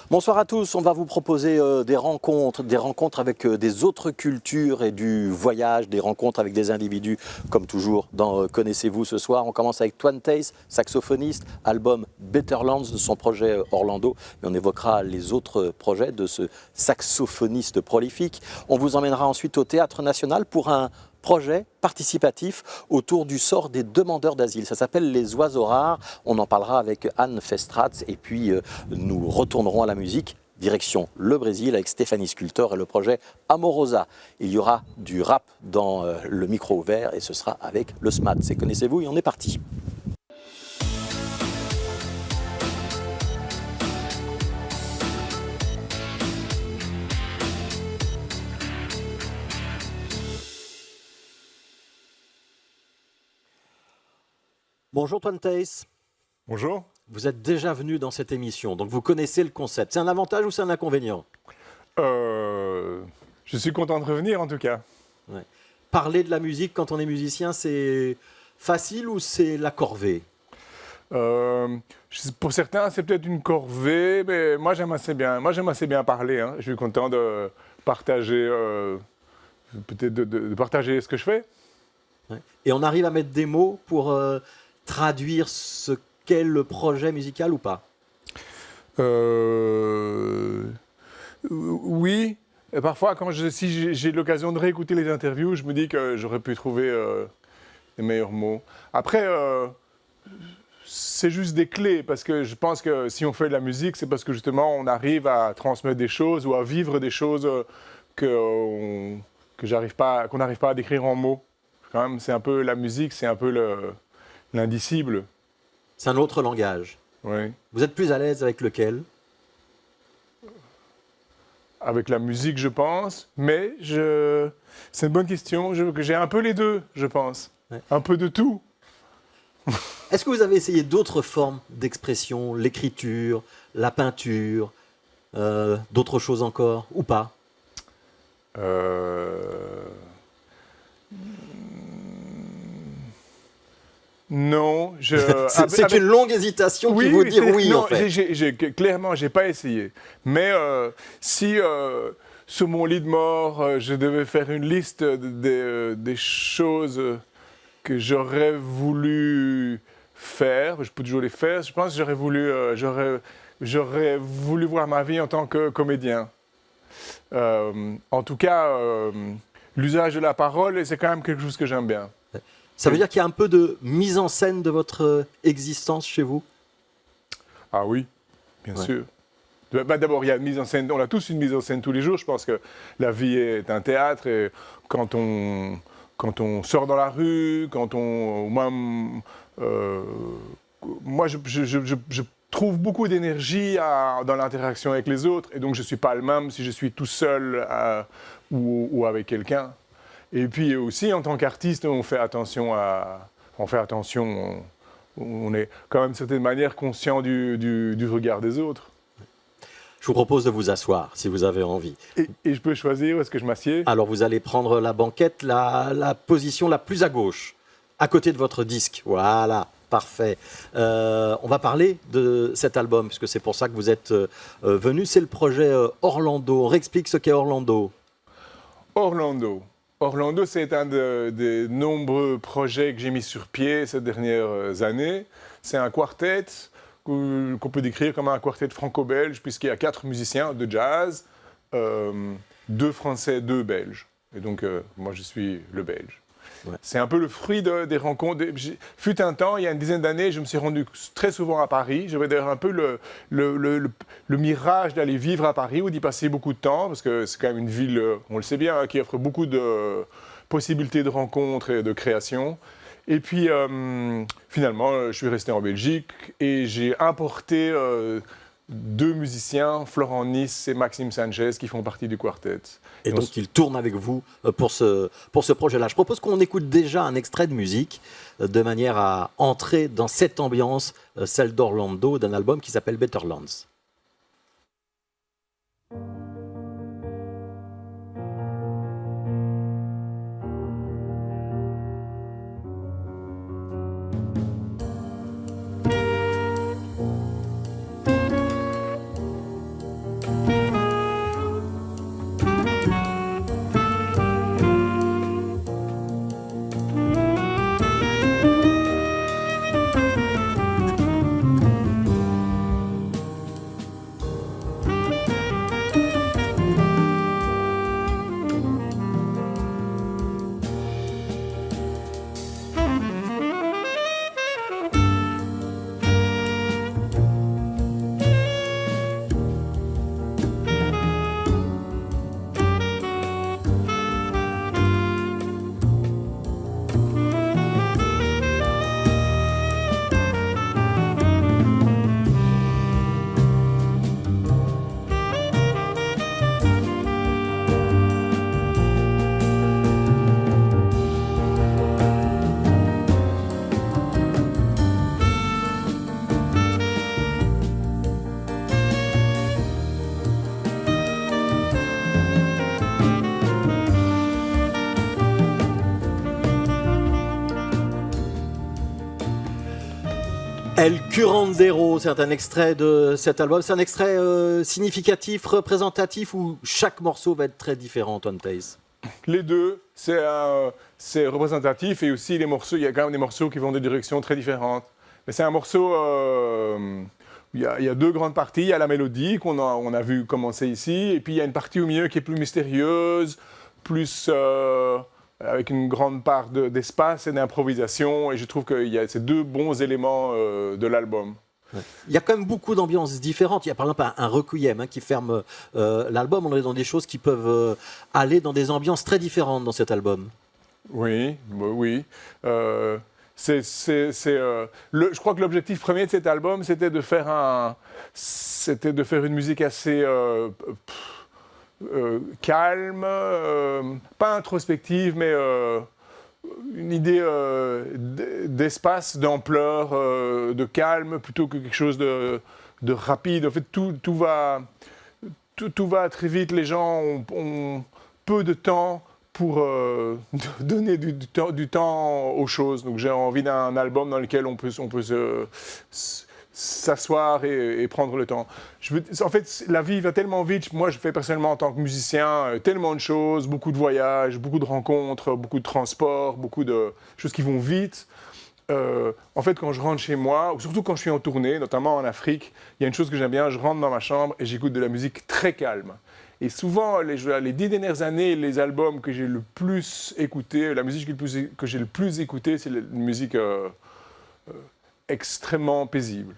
Bonsoir à tous, on va vous proposer des rencontres avec des autres cultures et du voyage, des rencontres avec des individus, comme toujours dans Connaissez-vous ce soir. On commence avec Twan Tace, saxophoniste, album Betterlands de son projet Orlando, mais on évoquera les autres projets de ce saxophoniste prolifique. On vous emmènera ensuite au Théâtre National pour un projet participatif autour du sort des demandeurs d'asile. Ça s'appelle Les Oiseaux Rares. On en parlera avec Anne Festrats et puis nous retournerons à la musique. Direction le Brésil avec Stéphanie Scultor et le projet Amorosa. Il y aura du rap dans le micro ouvert et ce sera avec le SMAD. C'est Connaissez-vous et on est parti. Bonjour Twan Tace. Bonjour. Vous êtes déjà venu dans cette émission, donc vous connaissez le concept. C'est un avantage ou c'est un inconvénient ? Je suis content de revenir en tout cas. Ouais. Parler de la musique quand on est musicien, c'est facile ou c'est la corvée ? Pour certains, c'est peut-être une corvée, mais moi j'aime assez bien. Moi j'aime assez bien parler. Hein. Je suis content de partager, peut-être de partager ce que je fais. Ouais. Et on arrive à mettre des mots pour traduire ce qu'est le projet musical ou pas ? Oui. Et parfois, si j'ai l'occasion de réécouter les interviews, je me dis que j'aurais pu trouver les meilleurs mots. Après, c'est juste des clés, parce que je pense que si on fait de la musique, c'est parce que justement, on arrive à transmettre des choses ou à vivre des choses qu'on n'arrive pas à décrire en mots. Quand même, c'est un peu la musique, c'est un peu l'indicible. C'est un autre langage. Oui. Vous êtes plus à l'aise avec lequel ? Avec la musique, je pense, mais c'est une bonne question. J'ai un peu les deux, je pense. Ouais. Un peu de tout. Est-ce que vous avez essayé d'autres formes d'expression, l'écriture, la peinture, d'autres choses encore, ou pas ? Non, c'est une longue hésitation qui vous dit oui, non, en fait. Clairement, j'ai pas essayé. Mais si sur mon lit de mort, je devais faire une liste des choses que j'aurais voulu faire, je peux toujours les faire. Je pense que j'aurais voulu voir ma vie en tant que comédien. En tout cas, l'usage de la parole, c'est quand même quelque chose que j'aime bien. Ça veut dire qu'il y a un peu de mise en scène de votre existence chez vous ? Ah oui, bien sûr. D'abord, il y a une mise en scène. On a tous une mise en scène tous les jours. Je pense que la vie est un théâtre. Et quand on sort dans la rue, moi, je trouve beaucoup d'énergie dans l'interaction avec les autres. Et donc, je ne suis pas le même si je suis tout seul ou avec quelqu'un. Et puis aussi, en tant qu'artiste, on fait attention. On est quand même, d'une certaine manière, conscient du regard des autres. Je vous propose de vous asseoir, si vous avez envie. Et je peux choisir où est-ce que je m'assieds ? Alors, vous allez prendre la banquette, la position la plus à gauche, à côté de votre disque. Voilà, parfait. On va parler de cet album, puisque c'est pour ça que vous êtes venu. C'est le projet Orlando. On réexplique ce qu'est Orlando. Orlando, c'est un des nombreux projets que j'ai mis sur pied ces dernières années. C'est un quartet qu'on peut décrire comme un quartet franco-belge, puisqu'il y a 4 musiciens de jazz, 2 Français, 2 Belges. Et donc, moi, je suis le Belge. Ouais. C'est un peu le fruit des rencontres. Fut un temps, il y a une dizaine d'années, je me suis rendu très souvent à Paris. J'avais d'ailleurs un peu le mirage d'aller vivre à Paris ou d'y passer beaucoup de temps, parce que c'est quand même une ville, on le sait bien, qui offre beaucoup de possibilités de rencontres et de création. Et puis, finalement, je suis resté en Belgique et j'ai importé 2 musiciens, Florent Nice et Maxime Sanchez, qui font partie du quartet. Et donc, ils tournent avec vous pour ce projet-là. Je propose qu'on écoute déjà un extrait de musique de manière à entrer dans cette ambiance, celle d'Orlando, d'un album qui s'appelle Betterlands. El Curandero, c'est un extrait de cet album. C'est un extrait significatif, représentatif, où chaque morceau va être très différent, Antoine Theis? Les deux, c'est représentatif et aussi les morceaux, il y a quand même des morceaux qui vont de directions très différentes. Mais c'est un morceau, il y a deux grandes parties. Il y a la mélodie on a vu commencer ici, et puis il y a une partie au milieu qui est plus mystérieuse, plus avec une grande part d'espace et d'improvisation. Et je trouve qu'il y a ces deux bons éléments de l'album. Il y a quand même beaucoup d'ambiances différentes. Il y a par exemple un requiem qui ferme l'album. On est dans des choses qui peuvent aller dans des ambiances très différentes dans cet album. Oui, oui. Je crois que l'objectif premier de cet album, c'était de faire une musique assez calme, pas introspective, mais une idée d'espace, d'ampleur, de calme, plutôt que quelque chose de rapide. En fait, tout va très vite. Les gens ont peu de temps pour donner du temps aux choses. Donc j'ai envie d'un album dans lequel on peut s'asseoir et prendre le temps. En fait, la vie va tellement vite. Moi, je fais personnellement en tant que musicien tellement de choses, beaucoup de voyages, beaucoup de rencontres, beaucoup de transports, beaucoup de choses qui vont vite. En fait, quand je rentre chez moi, ou surtout quand je suis en tournée, notamment en Afrique, il y a une chose que j'aime bien, je rentre dans ma chambre et j'écoute de la musique très calme. Et souvent, les 10 dernières années, les albums que j'ai le plus écouté, la musique que j'ai le plus écoutée, c'est une musique extrêmement paisible.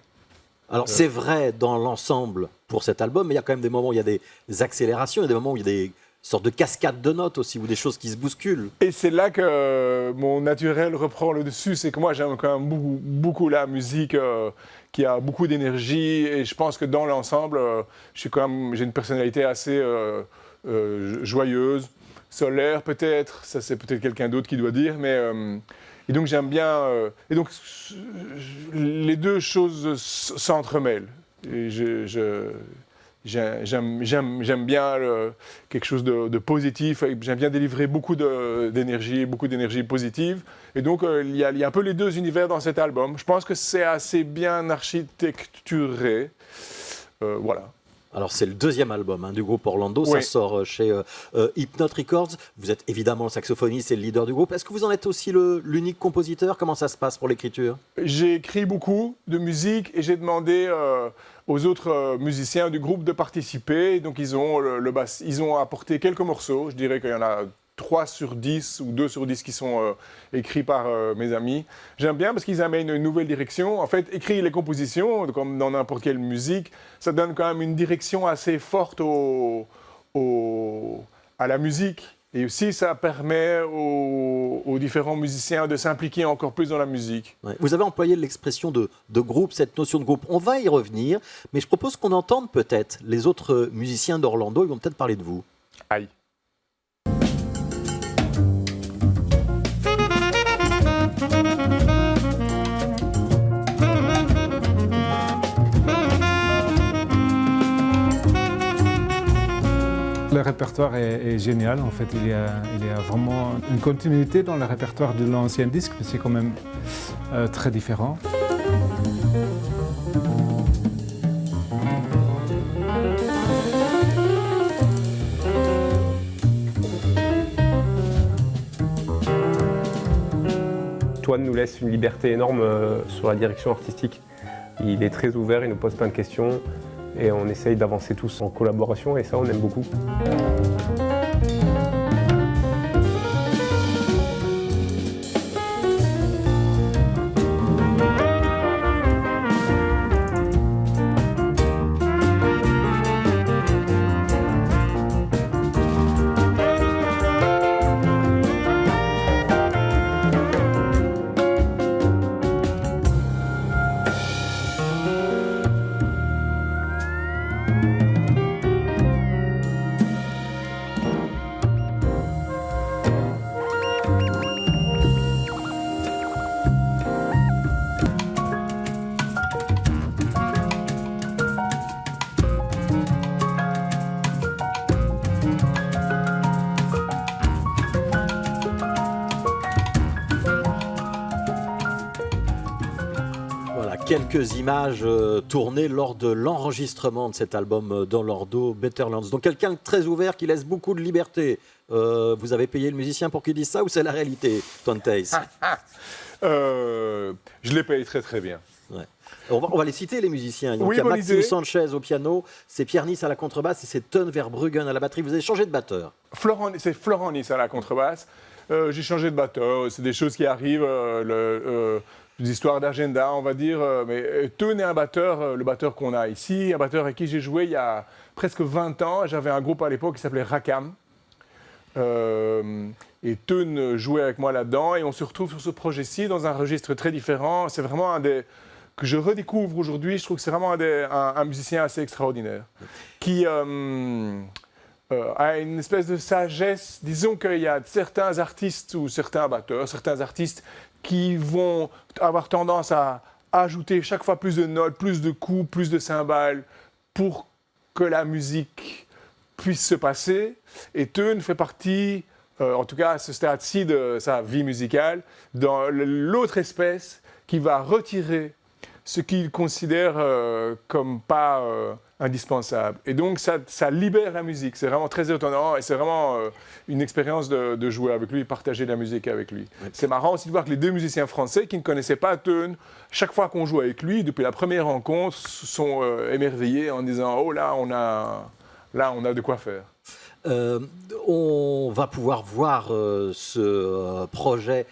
Alors c'est vrai dans l'ensemble pour cet album, mais il y a quand même des moments où il y a des accélérations, il y a des moments où il y a des sortes de cascades de notes aussi, ou des choses qui se bousculent. Et c'est là que mon naturel reprend le dessus, c'est que moi j'aime quand même beaucoup la musique qui a beaucoup d'énergie, et je pense que dans l'ensemble, j'ai une personnalité assez joyeuse, solaire peut-être, ça c'est peut-être quelqu'un d'autre qui doit dire, mais et donc j'aime bien, et donc les deux choses s'entremêlent. Et j'aime bien quelque chose de positif, j'aime bien délivrer beaucoup d'énergie positive. Et donc il y a un peu les deux univers dans cet album. Je pense que c'est assez bien architecturé. Voilà. Alors c'est le deuxième album du groupe Orlando, oui. Ça sort chez Hypnote Records. Vous êtes évidemment le saxophoniste et le leader du groupe. Est-ce que vous en êtes aussi l'unique compositeur? Comment ça se passe pour l'écriture? J'ai écrit beaucoup de musique et j'ai demandé aux autres musiciens du groupe de participer. Donc ils ont apporté quelques morceaux. Je dirais qu'il y en a 3 sur 10 ou 2 sur 10 qui sont écrits par mes amis. J'aime bien parce qu'ils amènent une nouvelle direction. En fait, écrire les compositions, comme dans n'importe quelle musique, ça donne quand même une direction assez forte à la musique. Et aussi, ça permet aux différents musiciens de s'impliquer encore plus dans la musique. Ouais. Vous avez employé l'expression de groupe, cette notion de groupe. On va y revenir, mais je propose qu'on entende peut-être les autres musiciens d'Orlando. Ils vont peut-être parler de vous. Aïe. Le répertoire est génial, en fait, il y a vraiment une continuité dans le répertoire de l'ancien disque, mais c'est quand même très différent. Antoine nous laisse une liberté énorme sur la direction artistique. Il est très ouvert, il nous pose plein de questions. Et on essaye d'avancer tous en collaboration et ça on aime beaucoup. quelques images tournées lors de l'enregistrement de cet album d'Orlando, Better Lands. Donc quelqu'un de très ouvert qui laisse beaucoup de liberté. Vous avez payé le musicien pour qu'il dise ça ou c'est la réalité, Twan Theys? Je les paye très très bien. Ouais. On va les citer, les musiciens. Donc, Oui, il y a bonne Maxime idée. Sanchez au piano, c'est Pierre Nice à la contrebasse et c'est Teun Verbruggen à la batterie. Vous avez changé de batteur. C'est Florent Nice à la contrebasse. J'ai changé de batteur, c'est des choses qui arrivent, des histoires d'agenda, on va dire. Mais Teun est un batteur, le batteur qu'on a ici, un batteur avec qui j'ai joué il y a presque 20 ans. J'avais un groupe à l'époque qui s'appelait Rakam. Et Teun jouait avec moi là-dedans et on se retrouve sur ce projet-ci dans un registre très différent. C'est vraiment un des que je redécouvre aujourd'hui. Je trouve que c'est vraiment un musicien assez extraordinaire qui a une espèce de sagesse. Disons qu'il y a certains artistes ou certains batteurs, certains artistes qui vont avoir tendance à ajouter chaque fois plus de notes, plus de coups, plus de cymbales pour que la musique puisse se passer. Et Teun fait partie, en tout cas à ce stade-ci de sa vie musicale, dans l'autre espèce qui va retirer ce qu'il considère comme pas indispensable. Et donc ça libère la musique. C'est vraiment très étonnant et c'est vraiment une expérience de jouer avec lui, partager de la musique avec lui. Oui. C'est marrant aussi de voir que les deux musiciens français qui ne connaissaient pas Teun, chaque fois qu'on joue avec lui, depuis la première rencontre, sont émerveillés en disant « Oh là, on a de quoi faire ». On va pouvoir voir ce projet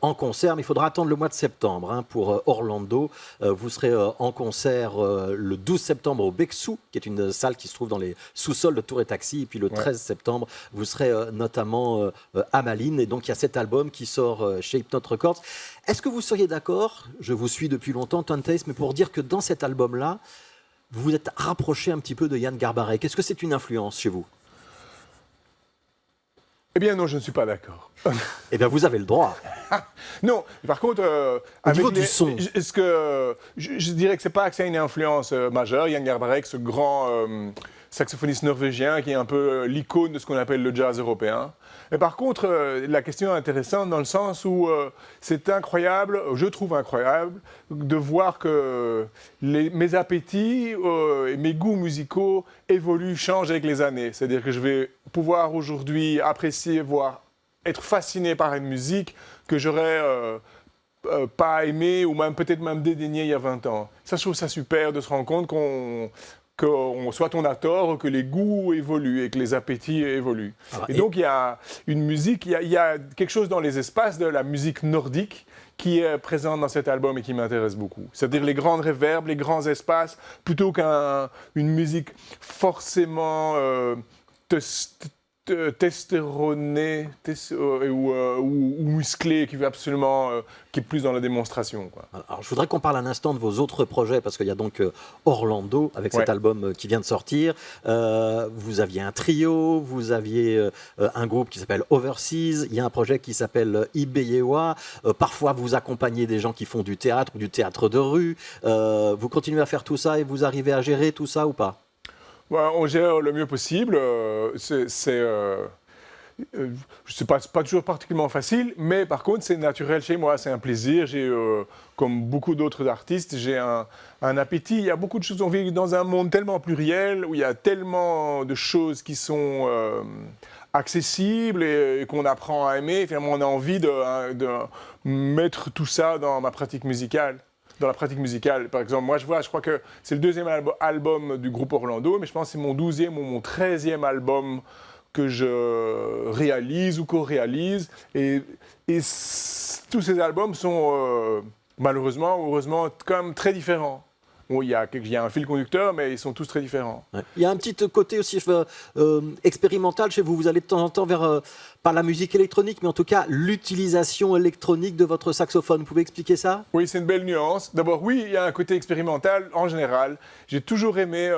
en concert, mais il faudra attendre le mois de septembre pour Orlando. Vous serez en concert le 12 septembre au Bexou, qui est une salle qui se trouve dans les sous-sols de Tour et Taxi. Et puis le 13 septembre, vous serez notamment à Malines. Et donc il y a cet album qui sort chez Hypnote Records. Est-ce que vous seriez d'accord, je vous suis depuis longtemps, Twan Theys, mais pour dire que dans cet album-là, vous vous êtes rapproché un petit peu de Jan Garbarek. Est-ce que c'est une influence chez vous ? Eh bien non, je ne suis pas d'accord. Eh bien vous avez le droit. Non, par contre, au niveau du son, je dirais que c'est une influence majeure. Jan Garbarek, ce grand saxophoniste norvégien qui est un peu l'icône de ce qu'on appelle le jazz européen. Mais par contre, la question est intéressante dans le sens où c'est incroyable, je trouve incroyable, de voir que mes appétits et mes goûts musicaux évoluent, changent avec les années. C'est-à-dire que je vais pouvoir aujourd'hui apprécier, voire être fasciné par une musique que j'aurais pas aimée ou même peut-être même dédaigné il y a 20 ans. Ça, je trouve ça super de se rendre compte soit on a tort, ou que les goûts évoluent et que les appétits évoluent. Et donc il y a une musique, il y a quelque chose dans les espaces de la musique nordique qui est présente dans cet album et qui m'intéresse beaucoup. C'est-à-dire les grandes réverbes, les grands espaces, plutôt qu'une musique forcément testéronée ou musclée, qui est plus dans la démonstration, quoi. Alors, je voudrais qu'on parle un instant de vos autres projets, parce qu'il y a donc Orlando, avec cet album qui vient de sortir. Vous aviez un trio, vous aviez un groupe qui s'appelle Overseas, il y a un projet qui s'appelle Ibeyewa. Parfois, vous accompagnez des gens qui font du théâtre ou du théâtre de rue. Vous continuez à faire tout ça et vous arrivez à gérer tout ça ou pas ? On gère le mieux possible. C'est pas toujours particulièrement facile, mais par contre, c'est naturel chez moi. C'est un plaisir. Comme beaucoup d'autres artistes, j'ai un appétit. Il y a beaucoup de choses. On vit dans un monde tellement pluriel, où il y a tellement de choses qui sont accessibles et qu'on apprend à aimer. Finalement, on a envie de mettre tout ça dans ma pratique musicale. Dans la pratique musicale, par exemple, moi je crois que c'est le deuxième album du groupe Orlando, mais je pense que c'est mon 12e ou mon 13e album que je réalise ou co-réalise. Et tous ces albums sont malheureusement ou heureusement quand même très différents. Bon, il y a un fil conducteur, mais ils sont tous très différents. Il y a un petit côté aussi expérimental chez vous. Vous allez de temps en temps vers, pas la musique électronique, mais en tout cas l'utilisation électronique de votre saxophone. Vous pouvez expliquer ça ? Oui, c'est une belle nuance. D'abord, oui, il y a un côté expérimental en général. J'ai toujours aimé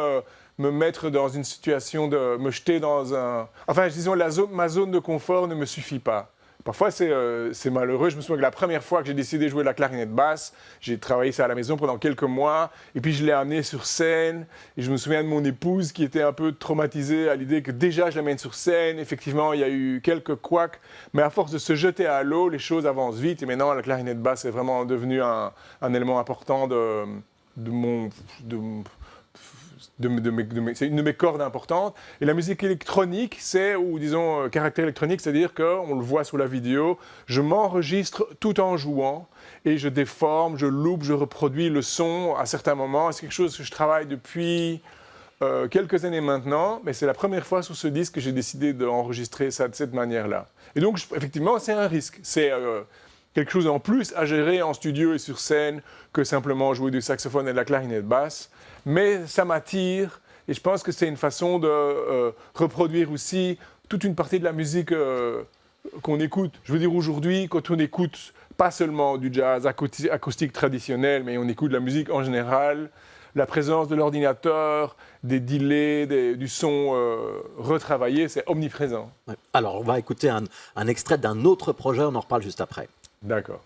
me mettre dans une situation me jeter dans un... Enfin, disons, ma zone de confort ne me suffit pas. Parfois, c'est malheureux. Je me souviens que la première fois que j'ai décidé de jouer de la clarinette basse, j'ai travaillé ça à la maison pendant quelques mois, et puis je l'ai amené sur scène, et je me souviens de mon épouse qui était un peu traumatisée à l'idée que déjà je l'amène sur scène. Effectivement, il y a eu quelques couacs, mais à force de se jeter à l'eau, les choses avauvent vite, et maintenant la clarinette basse est vraiment devenue un élément important c'est une de mes cordes importantes. Et la musique électronique, ou disons caractère électronique, c'est-à-dire qu'on le voit sous la vidéo, je m'enregistre tout en jouant et je déforme, je loupe, je reproduis le son à certains moments. C'est quelque chose que je travaille depuis quelques années maintenant, mais c'est la première fois sur ce disque que j'ai décidé d'enregistrer ça de cette manière-là. Et donc, effectivement, c'est un risque. C'est quelque chose en plus à gérer en studio et sur scène que simplement jouer du saxophone et de la clarinette basse. Mais ça m'attire et je pense que c'est une façon de reproduire aussi toute une partie de la musique qu'on écoute. Je veux dire, aujourd'hui, quand on écoute pas seulement du jazz acoustique traditionnel, mais on écoute de la musique en général, la présence de l'ordinateur, des delays, du son retravaillé, c'est omniprésent. Alors, on va écouter un extrait d'un autre projet, on en reparle juste après. D'accord.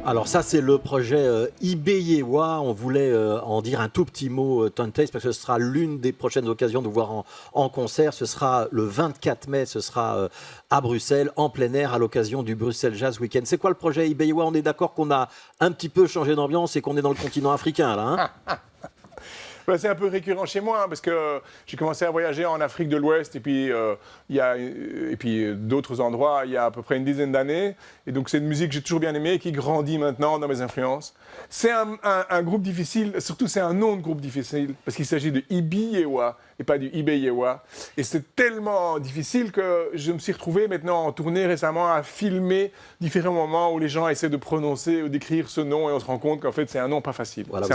Alors ça, c'est le projet Ibeyewa. On voulait en dire un tout petit mot, Tontace, parce que ce sera l'une des prochaines occasions de vous voir en concert. Ce sera le 24 mai, ce sera à Bruxelles, en plein air, à l'occasion du Bruxelles Jazz Weekend. C'est quoi le projet Ibeyewa? On est d'accord qu'on a un petit peu changé d'ambiance et qu'on est dans le continent africain, là, hein? C'est un peu récurrent chez moi, parce que j'ai commencé à voyager en Afrique de l'Ouest et puis d'autres endroits il y a à peu près une dizaine d'années. Et donc c'est une musique que j'ai toujours bien aimée et qui grandit maintenant dans mes influences. C'est un groupe difficile, surtout c'est un nom de groupe difficile, parce qu'il s'agit de Ibeyewa et pas du Ibeyewa. Et c'est tellement difficile que je me suis retrouvé maintenant en tournée récemment à filmer différents moments où les gens essaient de prononcer ou d'écrire ce nom et on se rend compte qu'en fait c'est un nom pas facile. Voilà,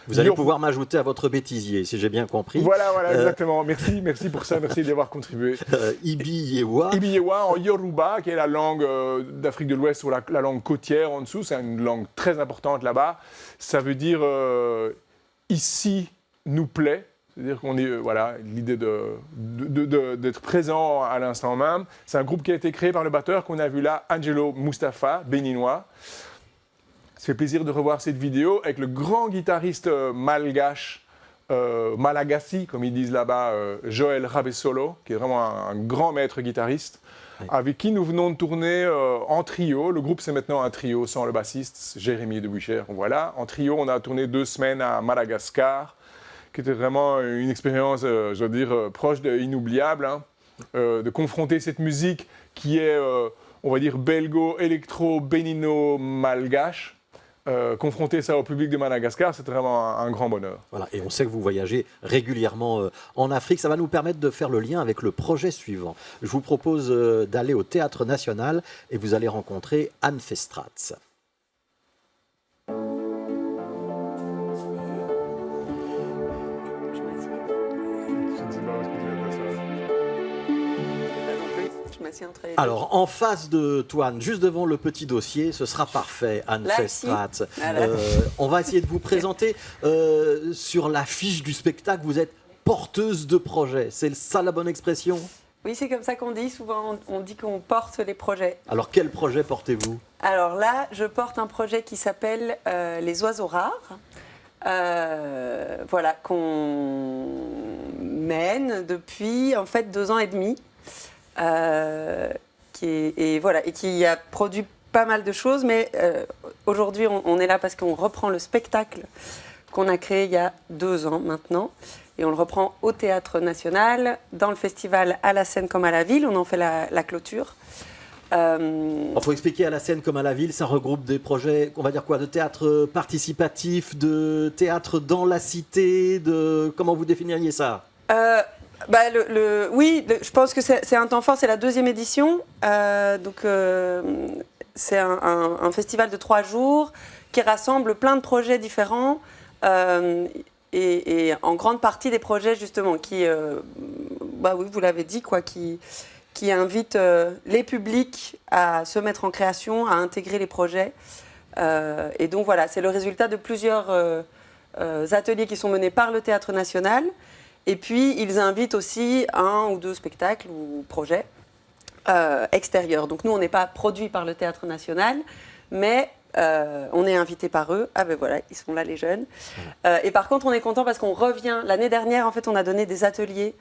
vous allez pouvoir m'ajouter à votre bêtisier, si j'ai bien compris. Voilà, exactement. Merci pour ça, merci d'y avoir contribué. Ibeyewa. Ibeyewa en Yoruba, qui est la langue d'Afrique de l'Ouest, ou la langue côtière en dessous, c'est une langue très importante là-bas. Ça veut dire ici nous plaît. C'est-à-dire qu'on est, l'idée d'être présent à l'instant même. C'est un groupe qui a été créé par le batteur qu'on a vu là, Angelo Mustapha, béninois. Ça fait plaisir de revoir cette vidéo avec le grand guitariste malgache, Malagasy, comme ils disent là-bas, Joël Rabessolo, qui est vraiment un grand maître guitariste, avec qui nous venons de tourner en trio. Le groupe, c'est maintenant un trio sans le bassiste, Jérémy de Bucher. Voilà. En trio, on a tourné 2 semaines à Madagascar, qui était vraiment une expérience, je veux dire, proche d'inoubliable, hein, de confronter cette musique qui est, on va dire, belgo-électro-bénino-malgache, confronter ça au public de Madagascar, c'est vraiment un grand bonheur. Voilà, et on sait que vous voyagez régulièrement en Afrique. Ça va nous permettre de faire le lien avec le projet suivant. Je vous propose d'aller au Théâtre National et vous allez rencontrer Anne Festrats. Alors, en face de toi, juste devant le petit dossier, ce sera parfait, Anne Festrats. On va essayer de vous présenter sur la fiche du spectacle. Vous êtes porteuse de projet, c'est ça la bonne expression? Oui, c'est comme ça qu'on dit. Souvent, on dit qu'on porte les projets. Alors, quel projet portez-vous? Alors là, je porte un projet qui s'appelle Les Oiseaux Rares. Voilà, qu'on mène depuis en fait 2 ans et demi. Et qui a produit pas mal de choses. Mais aujourd'hui, on est là parce qu'on reprend le spectacle qu'on a créé il y a 2 ans maintenant. Et on le reprend au Théâtre National, dans le festival À la scène comme à la ville. On en fait la clôture. Il faut expliquer, À la scène comme à la ville, ça regroupe des projets, on va dire quoi, de théâtre participatif, de théâtre dans la cité, comment vous définiriez ça? Je pense que c'est un temps fort, c'est la 2e édition. C'est un festival de 3 jours qui rassemble plein de projets différents. Et en grande partie des projets justement qui, oui, vous l'avez dit, qui invitent les publics à se mettre en création, à intégrer les projets. Et donc voilà, c'est le résultat de plusieurs ateliers qui sont menés par le Théâtre National. Et puis ils invitent aussi 1 ou 2 spectacles ou projets extérieurs. Donc nous, on n'est pas produit par le Théâtre National, mais on est invité par eux. Ah ben voilà, ils sont là les jeunes. Et par contre, on est content parce qu'on revient. L'année dernière, en fait, on a donné des ateliers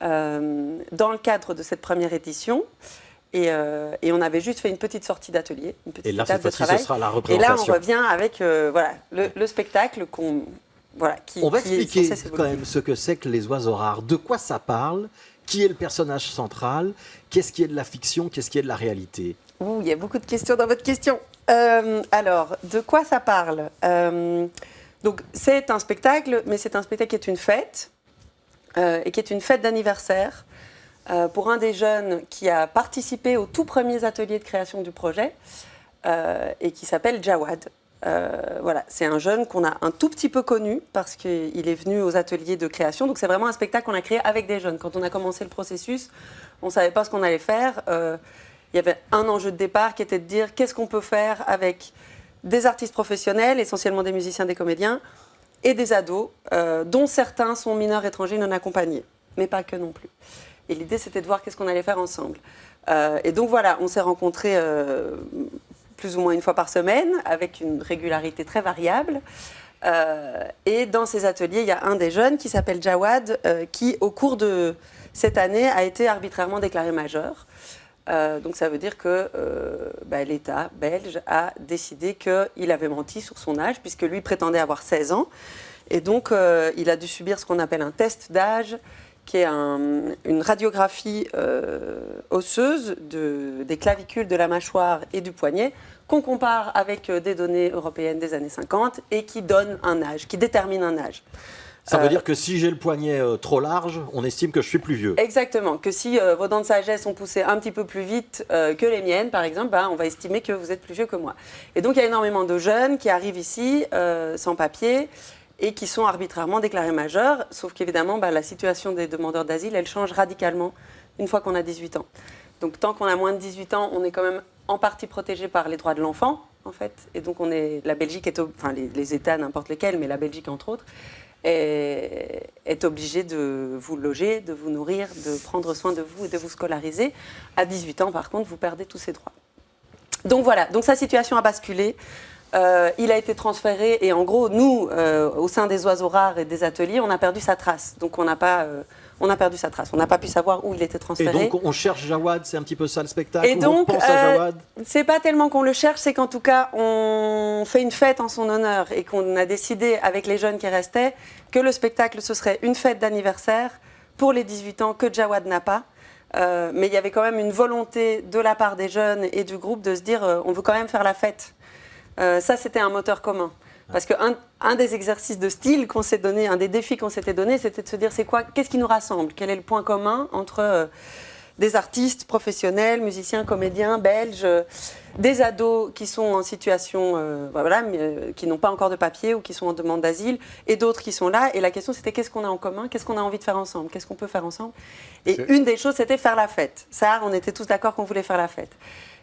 dans le cadre de cette première édition. Et on avait juste fait une petite sortie d'atelier, une petite Et là, table cette de fois-ci, travail. ce sera la Et représentation. là, on revient avec le spectacle On va expliquer quand même ce que c'est que Les Oiseaux Rares. De quoi ça parle? Qui est le personnage central? Qu'est-ce qui est de la fiction? Qu'est-ce qui est de la réalité? Ouh, il y a beaucoup de questions dans votre question. Alors, de quoi ça parle? Donc, c'est un spectacle, mais c'est un spectacle qui est une fête, et qui est une fête d'anniversaire pour un des jeunes qui a participé aux tout premiers ateliers de création du projet, et qui s'appelle Jawad. Voilà, c'est un jeune qu'on a un tout petit peu connu parce qu'il est venu aux ateliers de création. Donc, c'est vraiment un spectacle qu'on a créé avec des jeunes. Quand on a commencé le processus, on ne savait pas ce qu'on allait faire. Il y avait un enjeu de départ qui était de dire qu'est-ce qu'on peut faire avec des artistes professionnels, essentiellement des musiciens, des comédiens, et des ados, dont certains sont mineurs étrangers non accompagnés, mais pas que non plus. Et l'idée, c'était de voir qu'est-ce qu'on allait faire ensemble. Et donc voilà, on s'est rencontrés plus ou moins 1 fois par semaine, avec une régularité très variable. Et dans ces ateliers, il y a un des jeunes qui s'appelle Jawad, qui, au cours de cette année, a été arbitrairement déclaré majeur. Donc ça veut dire que l'État belge a décidé qu'il avait menti sur son âge, puisque lui prétendait avoir 16 ans. Et donc il a dû subir ce qu'on appelle un test d'âge, qui est une radiographie osseuse des clavicules de la mâchoire et du poignet, qu'on compare avec des données européennes des années 50 et qui donne un âge, qui détermine un âge. Ça veut dire que si j'ai le poignet trop large, on estime que je suis plus vieux. Exactement, que si vos dents de sagesse ont poussé un petit peu plus vite que les miennes, par exemple, on va estimer que vous êtes plus vieux que moi. Et donc il y a énormément de jeunes qui arrivent ici sans papier et qui sont arbitrairement déclarés majeurs, sauf qu'évidemment, la situation des demandeurs d'asile, elle change radicalement une fois qu'on a 18 ans. Donc tant qu'on a moins de 18 ans, on est quand même en partie protégé par les droits de l'enfant, en fait. Et donc la Belgique les États, n'importe lesquels, mais la Belgique entre autres, est obligé de vous loger, de vous nourrir, de prendre soin de vous et de vous scolariser. À 18 ans, par contre, vous perdez tous ces droits. Donc voilà, donc sa situation a basculé. Il a été transféré et en gros, nous, au sein des Oiseaux Rares et des ateliers, on a perdu sa trace. Donc on a perdu sa trace. On n'a pas pu savoir où il était transféré. Et donc on cherche Jawad, c'est un petit peu ça le spectacle? Et donc, on pense à Jawad? c'est pas tellement qu'on le cherche, c'est qu'en tout cas, on fait une fête en son honneur et qu'on a décidé avec les jeunes qui restaient que le spectacle, ce serait une fête d'anniversaire pour les 18 ans que Jawad n'a pas. Mais il y avait quand même une volonté de la part des jeunes et du groupe de se dire on veut quand même faire la fête. Ça, c'était un moteur commun. Parce qu'un des exercices de style qu'on s'est donné, un des défis qu'on s'était donné, c'était de se dire qu'est-ce qui nous rassemble? Quel est le point commun entre des artistes professionnels, musiciens, comédiens, belges, des ados qui sont en situation, qui n'ont pas encore de papier ou qui sont en demande d'asile, et d'autres qui sont là. Et la question, c'était qu'est-ce qu'on a en commun? Qu'est-ce qu'on a envie de faire ensemble? Qu'est-ce qu'on peut faire ensemble? Et une des choses, c'était faire la fête. Ça, on était tous d'accord qu'on voulait faire la fête.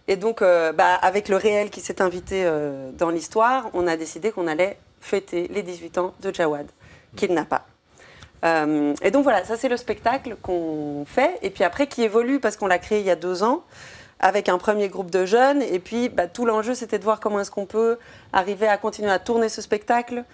Et donc, avec le réel qui s'est invité dans l'histoire, on a décidé qu'on allait fêter les 18 ans de Jawad, qu'il n'a pas. Et donc voilà, ça c'est le spectacle qu'on fait, et puis après qui évolue parce qu'on l'a créé il y a 2 ans, avec un premier groupe de jeunes, et puis tout l'enjeu c'était de voir comment est-ce qu'on peut arriver à continuer à tourner ce spectacle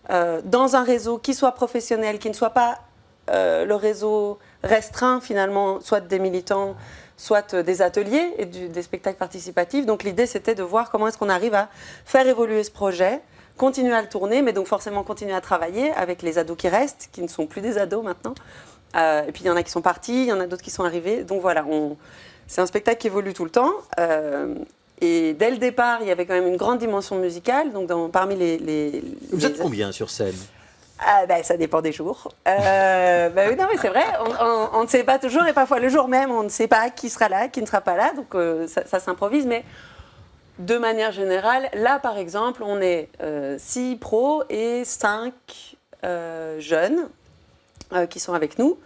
dans un réseau qui soit professionnel, qui ne soit pas le réseau restreint finalement, soit des militants, soit des ateliers et des spectacles participatifs. Donc l'idée c'était de voir comment est-ce qu'on arrive à faire évoluer ce projet, continuer à le tourner, mais donc forcément continuer à travailler avec les ados qui restent, qui ne sont plus des ados maintenant. Et puis il y en a qui sont partis, il y en a d'autres qui sont arrivés. Donc voilà, c'est un spectacle qui évolue tout le temps. Et dès le départ, il y avait quand même une grande dimension musicale. Donc parmi Vous êtes combien sur scène? Ça dépend des jours. Oui, non, mais c'est vrai, on ne sait pas toujours. Et parfois, le jour même, on ne sait pas qui sera là, qui ne sera pas là. Donc ça s'improvise. Mais de manière générale, là, par exemple, on est 6 pros et 5 jeunes qui sont avec nous.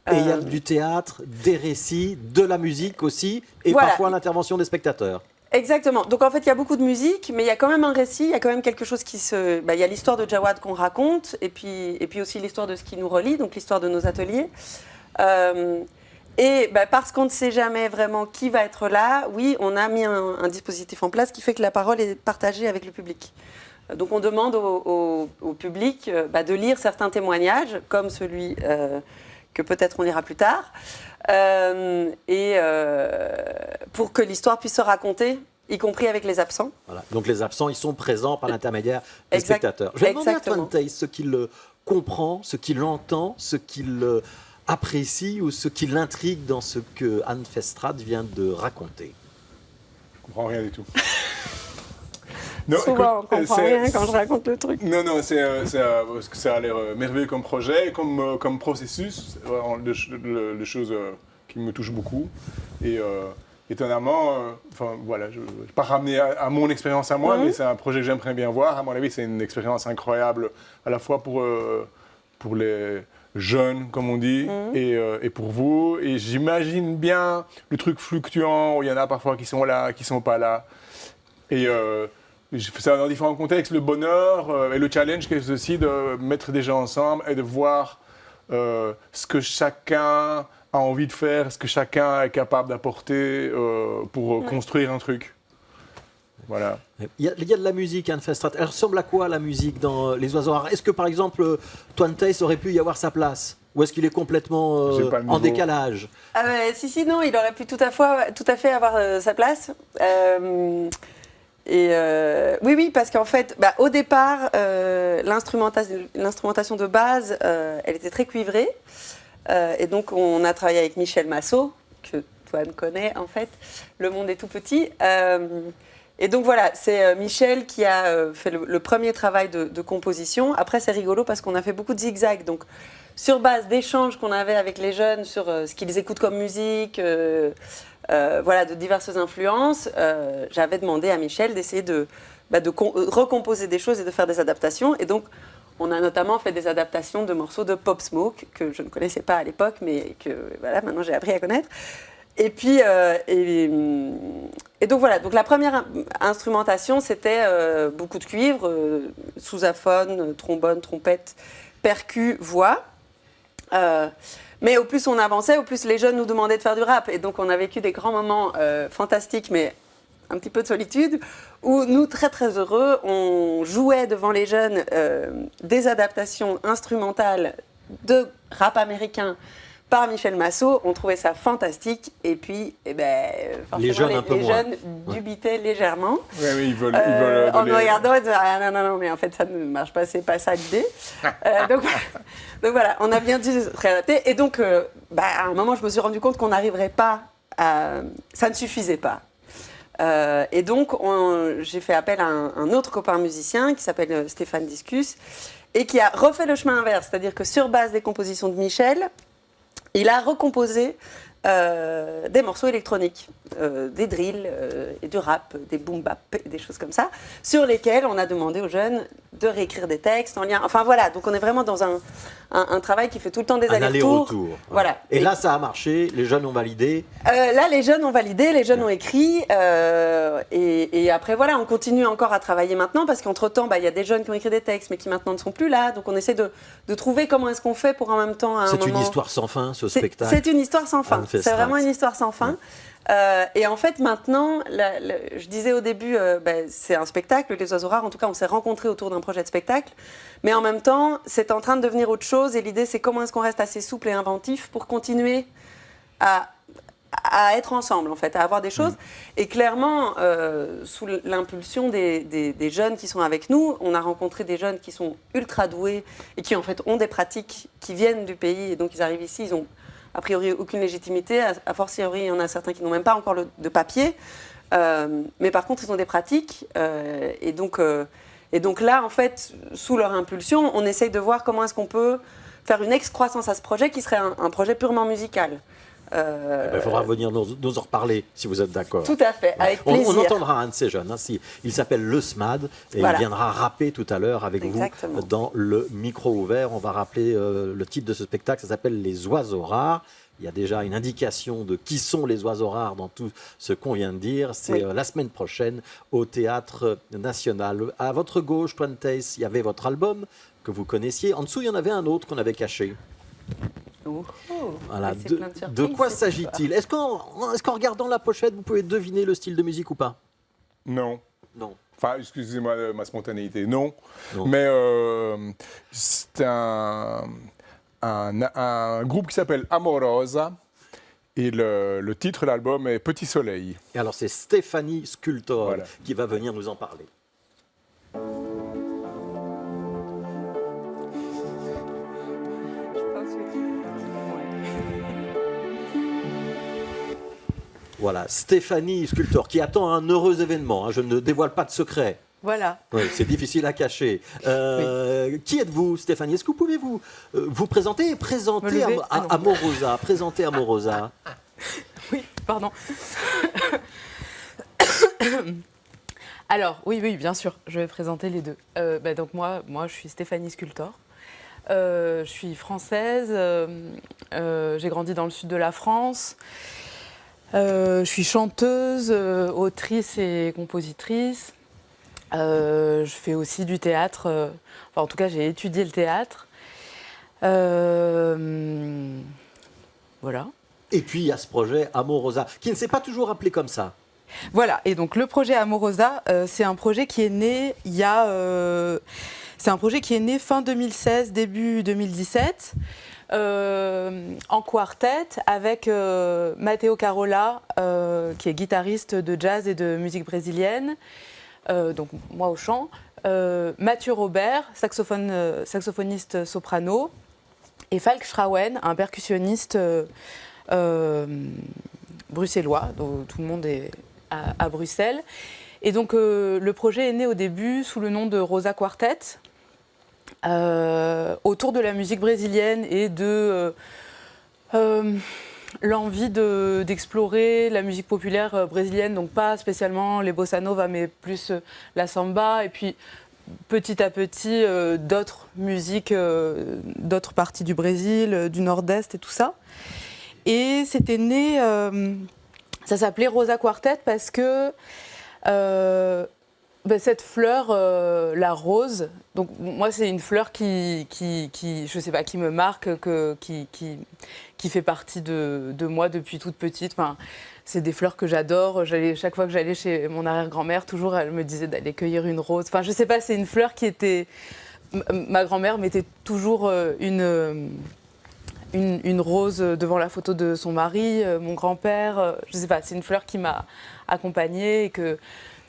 Et il y a du théâtre, des récits, de la musique aussi, et voilà. parfois l'intervention des spectateurs. Exactement. Donc en fait, il y a beaucoup de musique, mais il y a quand même un récit, il y a quand même quelque chose qui se... il y a l'histoire de Jawad qu'on raconte, et puis aussi l'histoire de ce qui nous relie, donc l'histoire de nos ateliers. Parce qu'on ne sait jamais vraiment qui va être là, oui, on a mis un dispositif en place qui fait que la parole est partagée avec le public. Donc on demande au public de lire certains témoignages, comme celui que peut-être on lira plus tard, pour que l'histoire puisse se raconter, y compris avec les absents. Voilà. Donc les absents, ils sont présents par l'intermédiaire des spectateurs. Je vais demander à Twante ce qu'il comprend, ce qu'il entend, ce qu'il apprécie ou ce qui l'intrigue dans ce que Anne Festrad vient de raconter. Je comprends rien du tout. Non, souvent, on comprend rien quand je raconte le truc. Non, ça a l'air merveilleux comme projet, comme processus, les choses qui me touchent beaucoup. Et étonnamment, je ne vais pas ramener à mon expérience à moi, mais c'est un projet que j'aimerais bien voir. À mon avis, c'est une expérience incroyable, à la fois pour les jeunes, comme on dit, et pour vous. Et j'imagine bien le truc fluctuant, où il y en a parfois qui sont là, qui ne sont pas là. Et je fais ça dans différents contextes, le bonheur et le challenge, c'est aussi de mettre des gens ensemble et de voir ce que chacun a envie de faire, ce que chacun est capable d'apporter pour construire un truc. Voilà. Il y a de la musique, Anne Festrad. Elle ressemble à quoi la musique dans Les Oiseaux Rares? Est-ce que par exemple, Twante aurait pu y avoir sa place? Ou est-ce qu'il est complètement en décalage? Non, il aurait pu tout à fait avoir sa place. Oui, parce qu'en fait, au départ, l'instrumentation de base, elle était très cuivrée. Et donc, on a travaillé avec Michel Massot, que Toine connaît en fait. Le monde est tout petit. Et donc voilà, c'est Michel qui a fait le premier travail de composition. Après, c'est rigolo parce qu'on a fait beaucoup de zigzags. Donc, sur base d'échanges qu'on avait avec les jeunes sur ce qu'ils écoutent comme musique, de diverses influences, j'avais demandé à Michel d'essayer de recomposer des choses et de faire des adaptations. Et donc, on a notamment fait des adaptations de morceaux de Pop Smoke, que je ne connaissais pas à l'époque, mais que maintenant j'ai appris à connaître. Et puis, donc voilà, donc la première instrumentation, c'était beaucoup de cuivre, sousaphone, trombone, trompette, percu, voix. Mais au plus on avançait, au plus les jeunes nous demandaient de faire du rap. Et donc on a vécu des grands moments fantastiques, mais un petit peu de solitude, où nous, très très heureux, on jouait devant les jeunes des adaptations instrumentales de rap américain par Michel Massot. On trouvait ça fantastique. Et puis, forcément, les jeunes dubitaient légèrement. Oui, ils veulent en me regardant, ils disaient « Ah non, mais en fait, ça ne marche pas, c'est pas ça l'idée. » Donc voilà, on a bien dû se réadapter. Et donc, à un moment, je me suis rendu compte qu'on n'arriverait pas à... Ça ne suffisait pas. Et donc, j'ai fait appel à un autre copain musicien qui s'appelle Stéphane Discus et qui a refait le chemin inverse. C'est-à-dire que sur base des compositions de Michel, il a recomposé des morceaux électroniques, des drills, et du rap, des boom bap, des choses comme ça, sur lesquels on a demandé aux jeunes de réécrire des textes en lien. Enfin voilà, donc on est vraiment dans un travail qui fait tout le temps des Un allers-retours. aller-retour. Voilà. Et là, ça a marché, les jeunes ont validé. Là, les jeunes ont validé, les jeunes ont écrit, et après voilà, on continue encore à travailler maintenant parce qu'entre-temps, il y a des jeunes qui ont écrit des textes mais qui maintenant ne sont plus là, donc on essaie de trouver comment est-ce qu'on fait pour en même temps à un C'est moment... une histoire sans fin, ce spectacle. C'est une histoire sans fin, Anne c'est Festrax. vraiment une histoire sans fin. Et en fait maintenant, je disais au début, c'est un spectacle, Les Oiseaux Rares, en tout cas on s'est rencontrés autour d'un projet de spectacle, mais en même temps c'est en train de devenir autre chose et l'idée c'est comment est-ce qu'on reste assez souple et inventif pour continuer à être ensemble, en fait, à avoir des choses. Et clairement, sous l'impulsion des jeunes qui sont avec nous, on a rencontré des jeunes qui sont ultra doués et qui, en fait, ont des pratiques qui viennent du pays. Et donc, ils arrivent ici, ils ont a priori aucune légitimité. A fortiori, il y en a certains qui n'ont même pas encore de papier. Mais par contre, ils ont des pratiques. Et donc là, en fait, sous leur impulsion, on essaye de voir comment est-ce qu'on peut faire une excroissance à ce projet qui serait un projet purement musical. Il faudra venir nous en reparler, si vous êtes d'accord. Tout à fait, avec plaisir. On entendra un de ces jeunes. Il s'appelle Le SMAD et Voilà. il viendra rapper tout à l'heure avec Exactement. vous dans le micro ouvert. On va rappeler le titre de ce spectacle, ça s'appelle Les Oiseaux Rares. Il y a déjà une indication de qui sont les oiseaux rares dans tout ce qu'on vient de dire. C'est la semaine prochaine au Théâtre National. À votre gauche, Twan Tace, il y avait votre album que vous connaissiez. En dessous, il y en avait un autre qu'on avait caché. Voilà. C'est plein de De surprises, quoi c'est s'agit-il? Est-ce qu'en regardant la pochette, vous pouvez deviner le style de musique ou pas? Non. Non. Enfin, excusez-moi ma spontanéité. Non. Non. Mais c'est un groupe qui s'appelle Amorosa. Et le titre de l'album est Petit Soleil. Et alors c'est Stéphanie Scultor Voilà. qui va venir nous en parler. Voilà, Stéphanie Scultor qui attend un heureux événement. Hein, je ne dévoile pas de secret. Voilà. Oui, c'est difficile à cacher. Qui êtes-vous, Stéphanie? Est-ce que vous pouvez vous présenter et présenter Me lever Ah non. Amorosa? Présenter Amorosa. Oui, pardon. Alors, oui, bien sûr, je vais présenter les deux. Donc moi, je suis Stéphanie Scultor. Je suis française. J'ai grandi dans le sud de la France. Je suis chanteuse, autrice et compositrice. Je fais aussi du théâtre. En tout cas, j'ai étudié le théâtre. Voilà. Et puis il y a ce projet Amorosa, qui ne s'est pas toujours appelé comme ça. Voilà, et donc le projet Amorosa, c'est un projet qui est né fin 2016, début 2017, en quartet avec Matteo Carola, qui est guitariste de jazz et de musique brésilienne, donc moi au chant, Mathieu Robert, saxophoniste soprano, et Falk Schrauen, un percussionniste bruxellois, dont tout le monde est à Bruxelles. Et donc le projet est né au début sous le nom de Rosa Quartet, autour de la musique brésilienne et de l'envie d'explorer la musique populaire brésilienne, donc pas spécialement les bossa nova, mais plus la samba, et puis petit à petit d'autres musiques, d'autres parties du Brésil, du Nord-Est et tout ça. Et c'était né, ça s'appelait Rosa Quartet parce que cette fleur, la rose, donc moi c'est une fleur qui je sais pas, qui me marque, qui fait partie de moi depuis toute petite. Enfin, c'est des fleurs que j'adore. Chaque fois que j'allais chez mon arrière-grand-mère, toujours elle me disait d'aller cueillir une rose. Enfin, je sais pas, c'est une fleur qui était. Ma grand-mère mettait toujours une rose devant la photo de son mari, mon grand-père. Je sais pas, c'est une fleur qui m'a accompagnée et que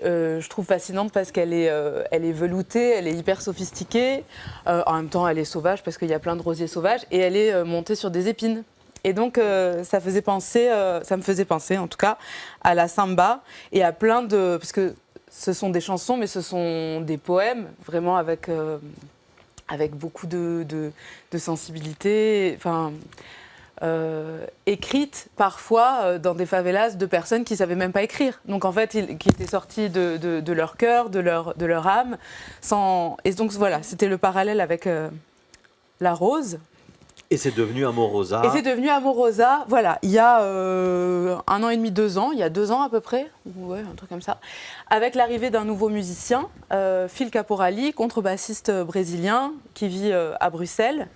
je trouve fascinante parce qu'elle est veloutée, elle est hyper sophistiquée. En même temps, elle est sauvage parce qu'il y a plein de rosiers sauvages et elle est montée sur des épines. Et donc, ça me faisait penser, en tout cas, à la samba et à plein de... Parce que ce sont des chansons, mais ce sont des poèmes, vraiment avec beaucoup de sensibilité. Enfin, écrites parfois dans des favelas de personnes qui ne savaient même pas écrire. Donc en fait, qui étaient sorties de leur cœur, de leur âme. Et donc voilà, c'était le parallèle avec La Rose. Et c'est devenu Amorosa. Et c'est devenu Amorosa, voilà, il y a 1 an et demi, 2 ans, il y a 2 ans à peu près, ouais, un truc comme ça, avec l'arrivée d'un nouveau musicien, Phil Caporali, contrebassiste brésilien qui vit à Bruxelles.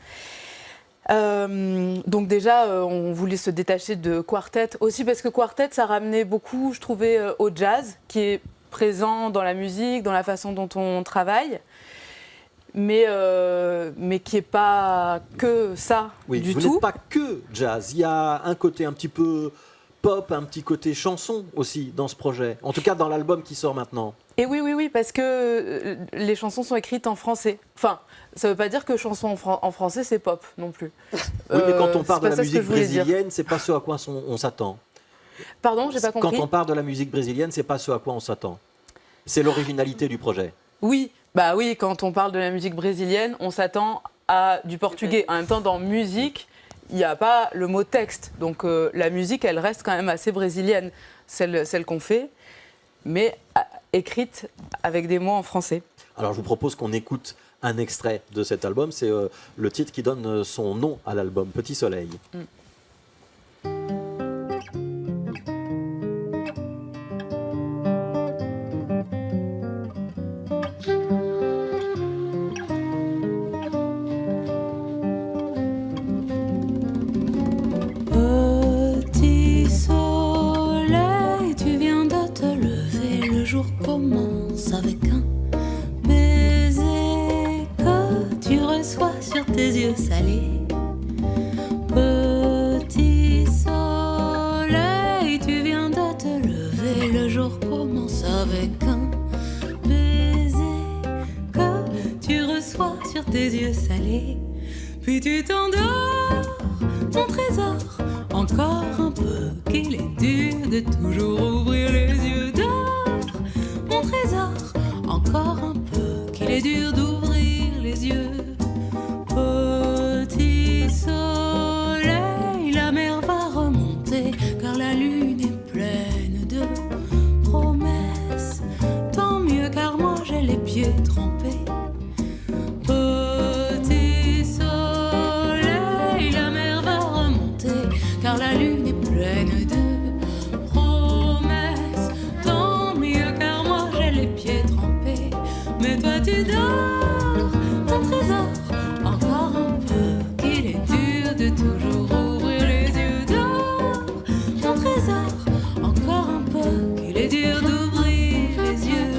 Donc déjà, on voulait se détacher de quartet aussi parce que quartet, ça ramenait beaucoup, je trouvais, au jazz, qui est présent dans la musique, dans la façon dont on travaille. Mais qui n'est pas que ça du vous tout. n'êtes pas que jazz, il y a un côté un petit peu pop, un petit côté chanson aussi dans ce projet, en tout cas dans l'album qui sort maintenant. Et oui, parce que les chansons sont écrites en français. Enfin, ça ne veut pas dire que chanson en français, c'est pop non plus. Oui, mais quand on parle de la pas ça ce que musique je voulais dire. brésilienne, c'est pas ce à quoi on s'attend. Pardon, j'ai pas compris. Quand on parle de la musique brésilienne, c'est pas ce à quoi on s'attend. C'est l'originalité du projet. Oui, bah oui, quand on parle de la musique brésilienne, on s'attend à du portugais. En même temps, dans musique, il n'y a pas le mot texte. Donc la musique, elle reste quand même assez brésilienne, celle qu'on fait, mais écrite avec des mots en français. Alors je vous propose qu'on écoute un extrait de cet album. C'est le titre qui donne son nom à l'album, Petit Soleil. Petit soleil, tu viens de te lever, le jour commence avec un baiser que tu reçois sur tes yeux salés. Petit soleil, tu viens de te lever, le jour commence avec un baiser que tu reçois sur tes yeux salés. Puis tu t'endors, mon trésor, encore un peu qu'il est dur de toujours ouvrir les yeux. Dors, mon trésor, encore un peu qu'il est dur d'ouvrir les yeux. Petit soleil, la mer va remonter car la lune est pleine de promesses. Tant mieux car moi j'ai les pieds trempés. Petit soleil, la mer va remonter car la lune est pleine de promesses. Tant mieux car moi j'ai les pieds trempés. Mais toi tu dors, mon trésor, encore un peu qu'il est dur de toujours ouvrir les yeux. Dors, mon trésor, encore un peu qu'il est dur d'ouvrir les yeux.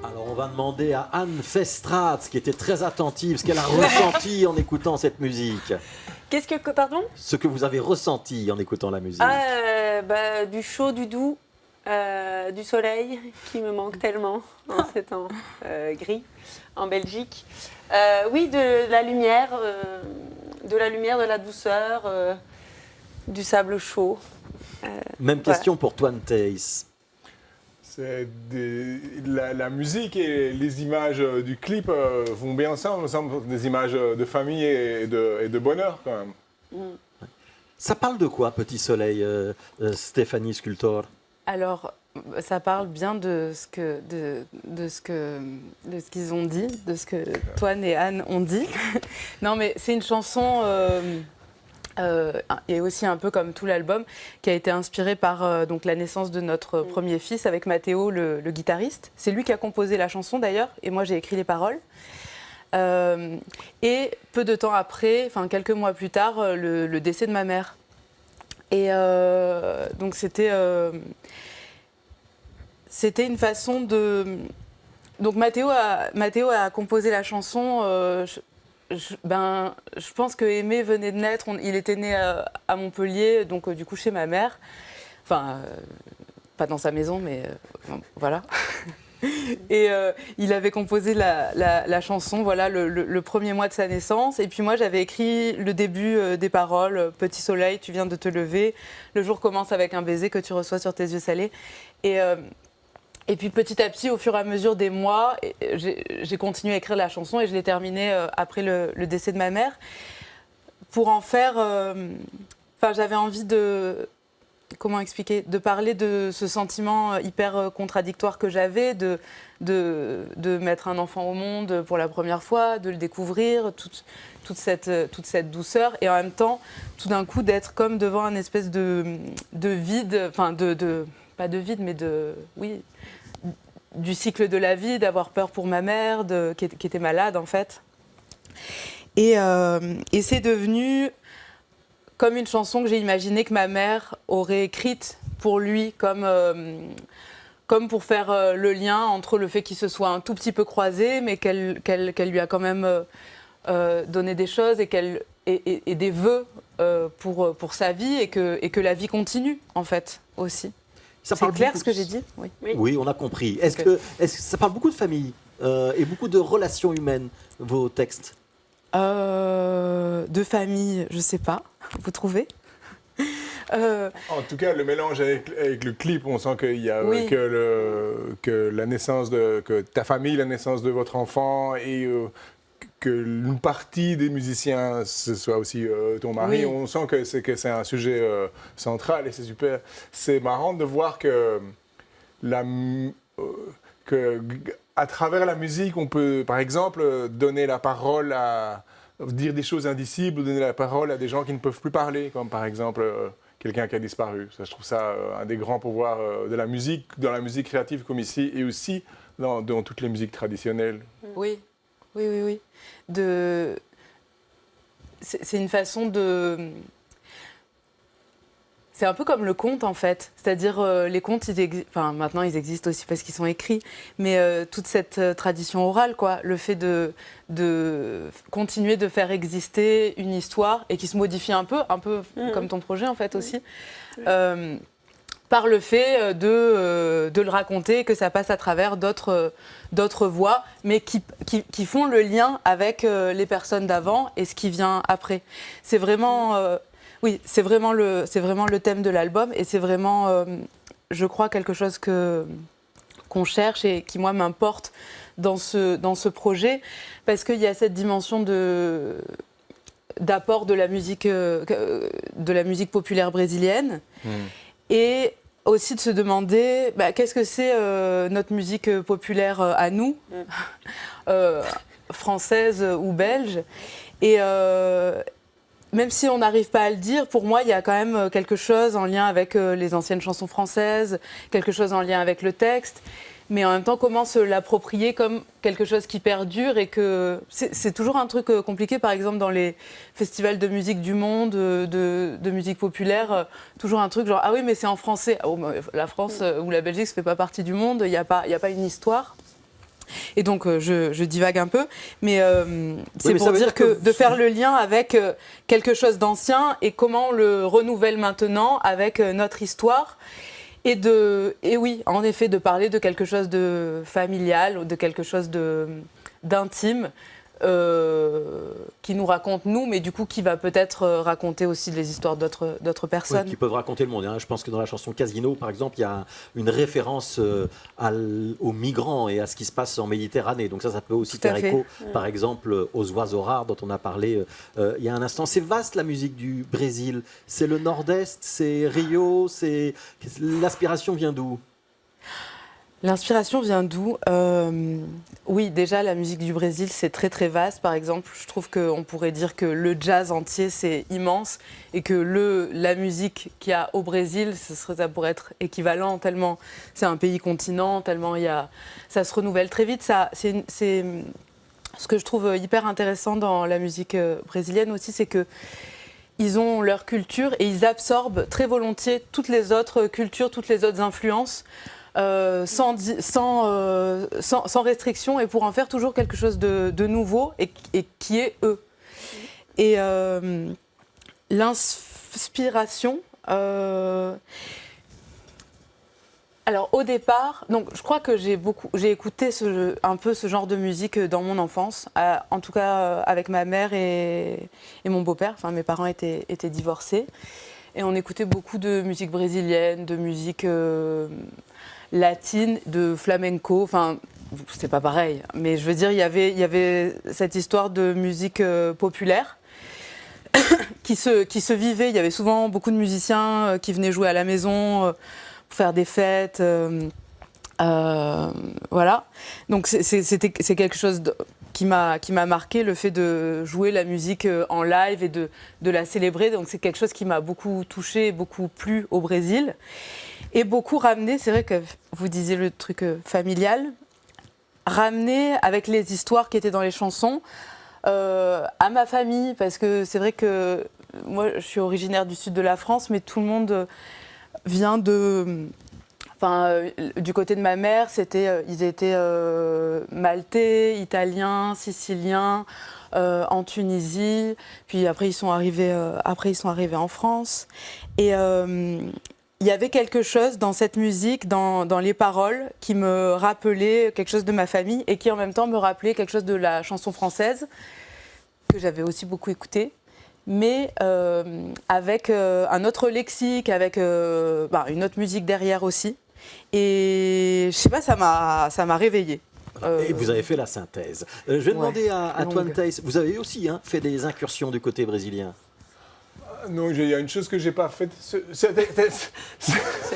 Alors on va demander à Anne Festraat, qui était très attentive, ce qu'elle a ressenti en écoutant cette musique. Qu'est-ce que, pardon? Ce que vous avez ressenti en écoutant la musique. Du chaud, du doux, du soleil qui me manque tellement en ces temps gris en Belgique. Oui, de la lumière, de la douceur, du sable chaud. Même question pour Twan Tace. C'est la musique et les images du clip vont bien ensemble. Nous sommes des images de famille et de bonheur quand même. Ça parle de quoi, Petit Soleil, Stéphanie Scultor? Alors, ça parle bien de ce qu'ils ont dit, de ce que Toine et Anne ont dit. Non, mais c'est une chanson, et aussi un peu comme tout l'album, qui a été inspiré par donc, la naissance de notre premier fils avec Mathéo, le guitariste. C'est lui qui a composé la chanson d'ailleurs, et moi j'ai écrit les paroles. Et peu de temps après, enfin quelques mois plus tard, le décès de ma mère. Et donc c'était une façon de... Donc Mathéo a composé la chanson. Je pense que Aimé venait de naître. Il était né à Montpellier, donc du coup chez ma mère. Enfin, pas dans sa maison, mais voilà. Et il avait composé la chanson, voilà, le premier mois de sa naissance. Et puis moi, j'avais écrit le début des paroles. Petit soleil, tu viens de te lever. Le jour commence avec un baiser que tu reçois sur tes yeux salés. Et puis petit à petit, au fur et à mesure des mois, j'ai continué à écrire la chanson et je l'ai terminée après le décès de ma mère. Pour en faire... j'avais envie de... Comment expliquer ? De parler de ce sentiment hyper contradictoire que j'avais, de mettre un enfant au monde pour la première fois, de le découvrir, toute cette douceur, et en même temps, tout d'un coup, d'être comme devant un espèce de vide, enfin, pas de vide, mais oui, du cycle de la vie, d'avoir peur pour ma mère, qui était malade, en fait. Et c'est devenu comme une chanson que j'ai imaginé que ma mère aurait écrite pour lui, comme pour faire le lien entre le fait qu'il se soit un tout petit peu croisé, mais qu'elle lui a quand même donné des choses et des vœux pour sa vie et que la vie continue, en fait, aussi. C'est clair ce que j'ai dit ? Oui. Oui, on a compris. Est-ce que ça parle beaucoup de famille et beaucoup de relations humaines, vos textes ? De famille, je sais pas. Vous trouvez ? En tout cas, le mélange avec le clip, on sent qu'il y a que la naissance que ta famille, la naissance de votre enfant et qu'une partie des musiciens, ce soit aussi ton mari, on sent que c'est un sujet central et c'est super. C'est marrant de voir que à travers la musique, on peut, par exemple, donner la parole dire des choses indicibles, donner la parole à des gens qui ne peuvent plus parler, comme par exemple quelqu'un qui a disparu. Ça, je trouve ça un des grands pouvoirs de la musique, dans la musique créative comme ici, et aussi dans toutes les musiques traditionnelles. Oui. C'est une façon de... C'est un peu comme le conte, en fait. C'est-à-dire, les contes, maintenant, ils existent aussi parce qu'ils sont écrits, mais toute cette tradition orale, quoi, le fait de continuer de faire exister une histoire et qui se modifie un peu comme ton projet, en fait, aussi, par le fait de le raconter, que ça passe à travers d'autres voix, mais qui font le lien avec les personnes d'avant et ce qui vient après. C'est vraiment... Oui, c'est vraiment le thème de l'album et c'est vraiment, je crois, quelque chose qu'on cherche et qui, moi, m'importe dans ce projet parce qu'il y a cette dimension d'apport de la musique populaire brésilienne et aussi de se demander qu'est-ce que c'est notre musique populaire à nous, française ou belge. Et même si on n'arrive pas à le dire, pour moi, il y a quand même quelque chose en lien avec les anciennes chansons françaises, quelque chose en lien avec le texte, mais en même temps, comment se l'approprier comme quelque chose qui perdure et que... C'est toujours un truc compliqué, par exemple, dans les festivals de musique du monde, de musique populaire, toujours un truc genre « Ah oui, mais c'est en français. Oh, la France ou la Belgique, ça ne fait pas partie du monde, il n'y a pas une histoire. » Et donc, je divague un peu, mais c'est pour dire que de faire le lien avec quelque chose d'ancien et comment on le renouvelle maintenant avec notre histoire. Et oui, en effet, de parler de quelque chose de familial ou de quelque chose d'intime qui nous raconte nous, mais du coup qui va peut-être raconter aussi les histoires d'autres personnes. Oui, qui peuvent raconter le monde. Hein. Je pense que dans la chanson Casino, par exemple, il y a une référence aux migrants et à ce qui se passe en Méditerranée. Donc ça peut aussi faire écho, par exemple, aux oiseaux rares dont on a parlé il y a un instant. C'est vaste la musique du Brésil. C'est le Nord-Est, c'est Rio, l'aspiration vient d'où ? L'inspiration vient d'où ? Oui, déjà, la musique du Brésil, c'est très, très vaste. Par exemple, je trouve qu'on pourrait dire que le jazz entier, c'est immense et que la musique qu'il y a au Brésil, ça pourrait être équivalent tellement c'est un pays-continent, tellement ça se renouvelle très vite. C'est ce que je trouve hyper intéressant dans la musique brésilienne aussi, c'est que ils ont leur culture et ils absorbent très volontiers toutes les autres cultures, toutes les autres influences. Sans restriction et pour en faire toujours quelque chose de nouveau et qui est eux. Et l'inspiration... Alors au départ, donc, je crois que j'ai écouté un peu ce genre de musique dans mon enfance, en tout cas avec ma mère et mon beau-père. Enfin, mes parents étaient divorcés. Et on écoutait beaucoup de musique brésilienne, de musique latine, de flamenco. Enfin, c'était pas pareil. Mais je veux dire, il y avait cette histoire de musique populaire qui se vivait. Il y avait souvent beaucoup de musiciens qui venaient jouer à la maison pour faire des fêtes. Voilà. Donc c'est quelque chose qui m'a marqué, le fait de jouer la musique en live et de la célébrer. Donc c'est quelque chose qui m'a beaucoup touchée, beaucoup plu au Brésil. Et beaucoup ramené, c'est vrai que vous disiez le truc familial, ramené avec les histoires qui étaient dans les chansons à ma famille. Parce que c'est vrai que moi je suis originaire du sud de la France, mais tout le monde vient de... Enfin, du côté de ma mère, ils étaient maltais, italiens, siciliens, en Tunisie. Puis après, ils sont arrivés en France. Et il y avait quelque chose dans cette musique, dans les paroles, qui me rappelait quelque chose de ma famille et qui en même temps me rappelait quelque chose de la chanson française que j'avais aussi beaucoup écoutée. Mais avec un autre lexique, avec une autre musique derrière aussi. Et je sais pas, ça m'a réveillée. Et vous avez fait la synthèse. Je vais demander à Twan Theys, vous avez aussi fait des incursions du côté brésilien. Non, il y a une chose que j'ai pas faite. C'est le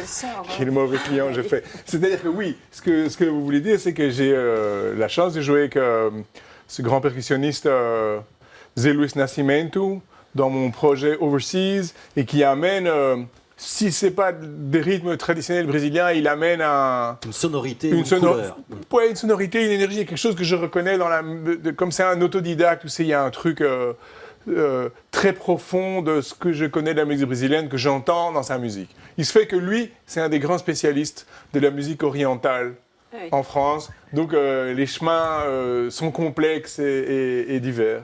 son. Quel mauvais client j'ai fait. C'est-à-dire que oui, ce que vous voulez dire, c'est que j'ai la chance de jouer avec ce grand percussionniste Zé Luis Nascimento dans mon projet Overseas et qui amène, si c'est pas des rythmes traditionnels brésiliens, il amène une sonorité, une couleur. Ouais, une sonorité, une énergie, quelque chose que je reconnais comme c'est un autodidacte, il y a un truc très profond de ce que je connais de la musique brésilienne, que j'entends dans sa musique. Il se fait que lui, c'est un des grands spécialistes de la musique orientale en France, donc les chemins sont complexes et divers.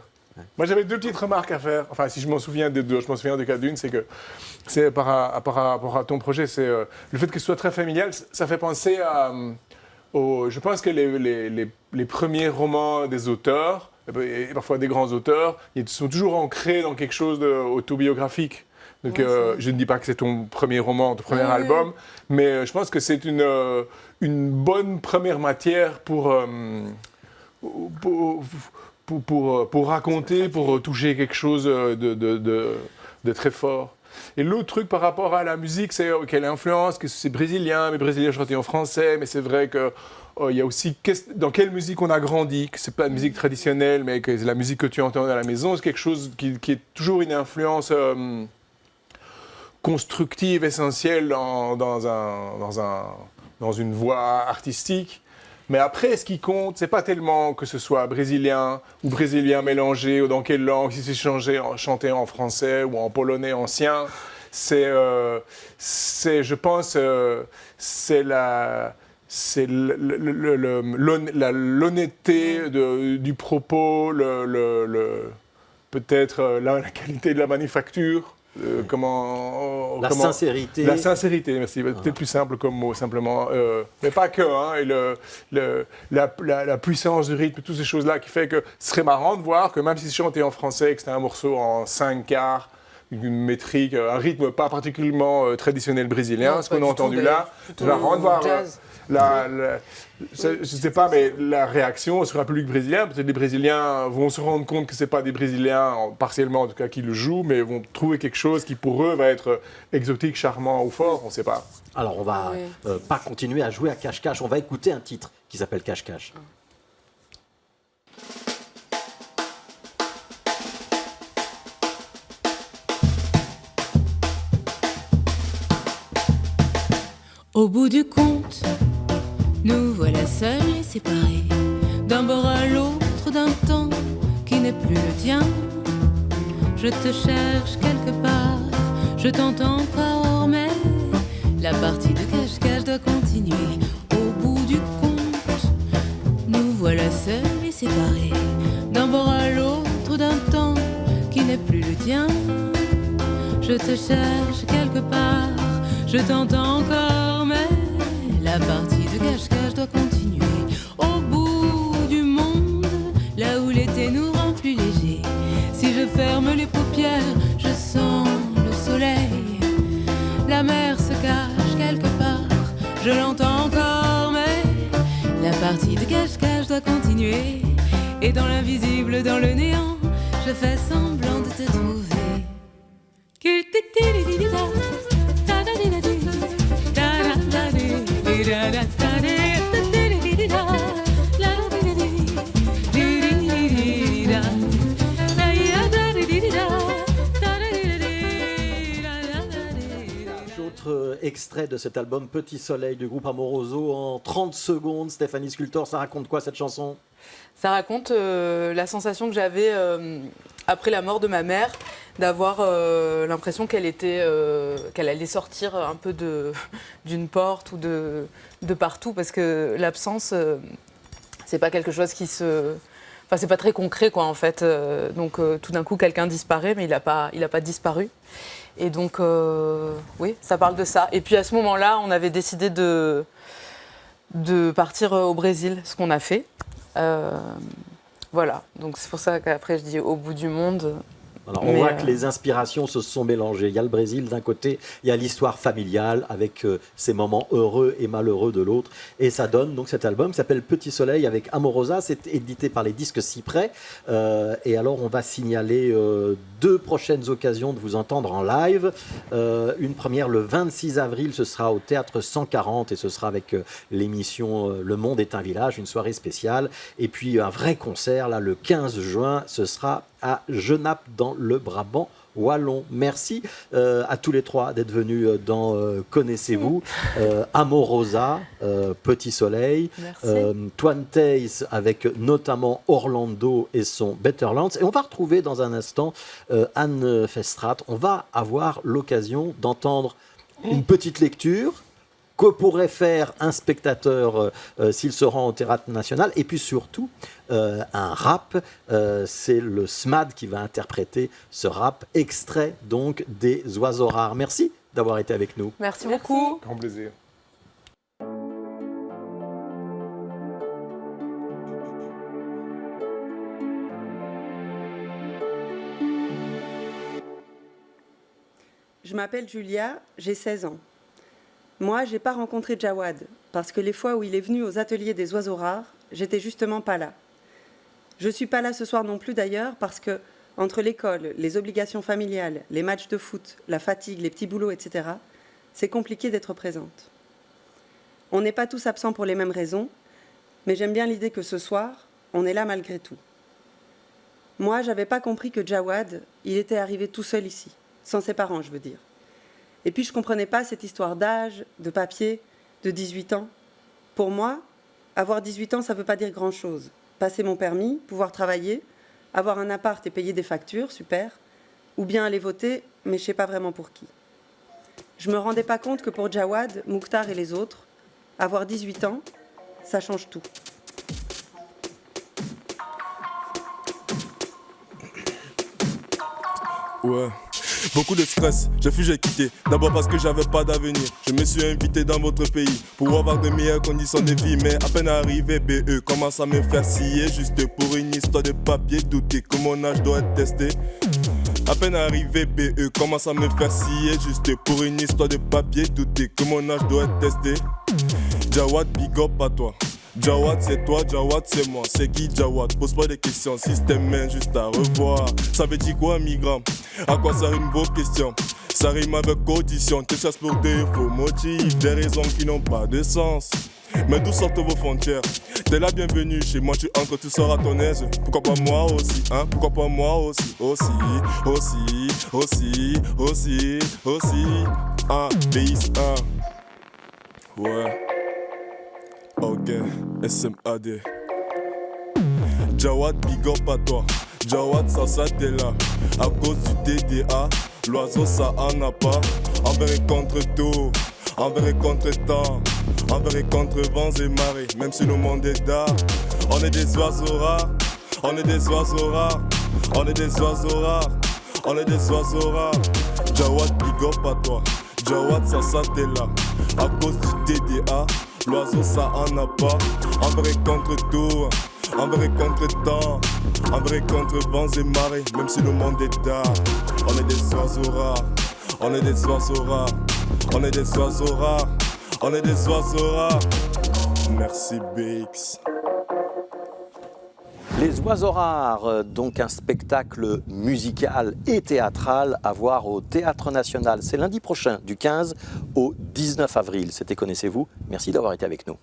Moi, j'avais deux petites remarques à faire. Enfin, si je m'en souviens des deux, je m'en souviens de cas d'une, c'est que c'est par rapport à ton projet, c'est le fait que ce soit très familial, ça fait penser à... je pense que les premiers romans des auteurs, et parfois des grands auteurs, ils sont toujours ancrés dans quelque chose d'autobiographique. Donc, je ne dis pas que c'est ton premier roman, ton premier album, mais je pense que c'est une bonne première matière pour raconter, pour toucher quelque chose de très fort. Et l'autre truc par rapport à la musique, c'est quelle influence, que c'est brésilien, mais brésilien chanté en français, mais c'est vrai que il y a aussi dans quelle musique on a grandi, que c'est pas une musique traditionnelle, mais que la musique que tu entends à la maison, c'est quelque chose qui est toujours une influence constructive, essentielle dans une voie artistique. Mais après, ce qui compte, c'est pas tellement que ce soit brésilien ou brésilien mélangé ou dans quelle langue, si c'est chanté en français ou en polonais ancien. C'est, je pense, c'est l'honnêteté du propos, peut-être la qualité de la manufacture. Sincérité. La sincérité, merci. Peut-être plus simple comme mot, simplement. Mais pas que. Et la puissance du rythme, toutes ces choses-là qui fait que ce serait marrant de voir que même si c'est chanté en français, que c'était un morceau en 5/4, une métrique, un rythme pas particulièrement traditionnel brésilien, ce qu'on a entendu là, c'est marrant de voir... je ne sais pas, mais la réaction sur un public brésilien, peut-être les Brésiliens vont se rendre compte que ce n'est pas des Brésiliens, partiellement en tout cas, qui le jouent, mais vont trouver quelque chose qui pour eux va être exotique, charmant ou fort, on ne sait pas. Alors on va pas continuer à jouer à cache-cache, on va écouter un titre qui s'appelle Cache-cache. Au bout du compte, nous voilà seuls et séparés, d'un bord à l'autre d'un temps qui n'est plus le tien. Je te cherche quelque part, je t'entends encore, mais la partie de cache-cache doit continuer. Au bout du compte, nous voilà seuls et séparés, d'un bord à l'autre d'un temps qui n'est plus le tien. Je te cherche quelque part, je t'entends encore, mais la partie de cache-cache doit continuer. Au bout du monde, là où l'été nous rend plus légers, si je ferme les paupières, je sens le soleil. partie de cache-cache doit continuer. Et dans l'invisible, dans le néant, je fais semblant de te trouver. Autre extrait de cet album Petit Soleil du groupe Amoroso en 30 secondes. Stéphanie Scultor, ça raconte quoi cette chanson ? Ça raconte la sensation que j'avais après la mort de ma mère, d'avoir l'impression qu'elle allait sortir un peu d'une porte ou de partout, parce que l'absence, c'est pas quelque chose qui se... Enfin, c'est pas très concret, quoi, en fait. Donc, tout d'un coup, quelqu'un disparaît, mais il a pas disparu. Et donc, oui, ça parle de ça. Et puis, à ce moment-là, on avait décidé de partir au Brésil, ce qu'on a fait. Voilà, donc c'est pour ça qu'après je dis au bout du monde. Alors, on voit que les inspirations se sont mélangées. Il y a le Brésil d'un côté, il y a l'histoire familiale avec ces moments heureux et malheureux de l'autre. Et ça donne donc cet album qui s'appelle Petit Soleil avec Amorosa. C'est édité par les Disques Cyprès. Et alors, on va signaler 2 prochaines occasions de vous entendre en live. Une première le 26 avril, ce sera au Théâtre 140 et ce sera avec l'émission Le Monde est un village, une soirée spéciale. Et puis un vrai concert, là, le 15 juin, ce sera à Genappe dans le Brabant wallon. Merci à tous les 3 d'être venus dans Connaissez-vous. Amorosa, Petit Soleil, Twantays avec notamment Orlando et son Better Lands. Et on va retrouver dans un instant Anne Festraat. On va avoir l'occasion d'entendre une petite lecture que pourrait faire un spectateur s'il se rend au Théâtre National. Et puis surtout, un rap. C'est le SMAD qui va interpréter ce rap, extrait donc des Oiseaux Rares. Merci d'avoir été avec nous. Merci beaucoup. Grand plaisir. Je m'appelle Julia, j'ai 16 ans. Moi, j'ai pas rencontré Jawad, parce que les fois où il est venu aux ateliers des Oiseaux Rares, j'étais justement pas là. Je suis pas là ce soir non plus d'ailleurs, parce que entre l'école, les obligations familiales, les matchs de foot, la fatigue, les petits boulots, etc., c'est compliqué d'être présente. On n'est pas tous absents pour les mêmes raisons, mais j'aime bien l'idée que ce soir, on est là malgré tout. Moi, j'avais pas compris que Jawad, il était arrivé tout seul ici, sans ses parents, je veux dire. Et puis, je ne comprenais pas cette histoire d'âge, de papier, de 18 ans. Pour moi, avoir 18 ans, ça ne veut pas dire grand-chose. Passer mon permis, pouvoir travailler, avoir un appart et payer des factures, super. Ou bien aller voter, mais je ne sais pas vraiment pour qui. Je ne me rendais pas compte que pour Jawad, Mouktar et les autres, avoir 18 ans, ça change tout. Ouais. Beaucoup de stress, j'ai fui, j'ai quitté. D'abord parce que j'avais pas d'avenir. Je me suis invité dans votre pays pour avoir de meilleures conditions de vie. Mais à peine arrivé, BE commence à me faire scier. Juste pour une histoire de papier, douter que mon âge doit être testé. À peine arrivé, BE commence à me faire scier. Juste pour une histoire de papier, douter que mon âge doit être testé. Jawad, big up à toi. Jawad c'est toi, Jawad c'est moi. C'est qui Jawad? Pose pas des questions, système main juste à revoir. Ça veut dire quoi migrant? À quoi ça rime vos questions? Ça rime avec audition, te chasse pour des faux motifs, des raisons qui n'ont pas de sens. Mais d'où sortent vos frontières? T'es la bienvenue chez moi, tu entres, tu sors à ton aise. Pourquoi pas moi aussi, hein? Pourquoi pas moi aussi? Aussi. Ah, BIS 1. Ouais. Ok, SMAD. Jawad, big up à toi. Jawad, ça t'es là. À cause du TDA, l'oiseau ça en a pas. Envers et contre tout, envers et contre temps, envers et contre vents et marées. Même si le monde est d'art, on est des oiseaux rares. On est des oiseaux rares. On est des oiseaux rares. On est des oiseaux rares. Jawad, big up à toi. Jawad, ça t'es là. À cause du TDA, l'oiseau ça en a pas. Envers et contre tout, envers et contre temps, envers et contre vents et marées. Même si le monde est d'art, on est des oiseaux rares. On est des oiseaux rares. On est des oiseaux rares. On est des oiseaux rares. Merci BX. Les Oiseaux Rares, donc un spectacle musical et théâtral à voir au Théâtre National. C'est lundi prochain, du 15 au 19 avril. C'était Connaissez-vous. Merci d'avoir été avec nous.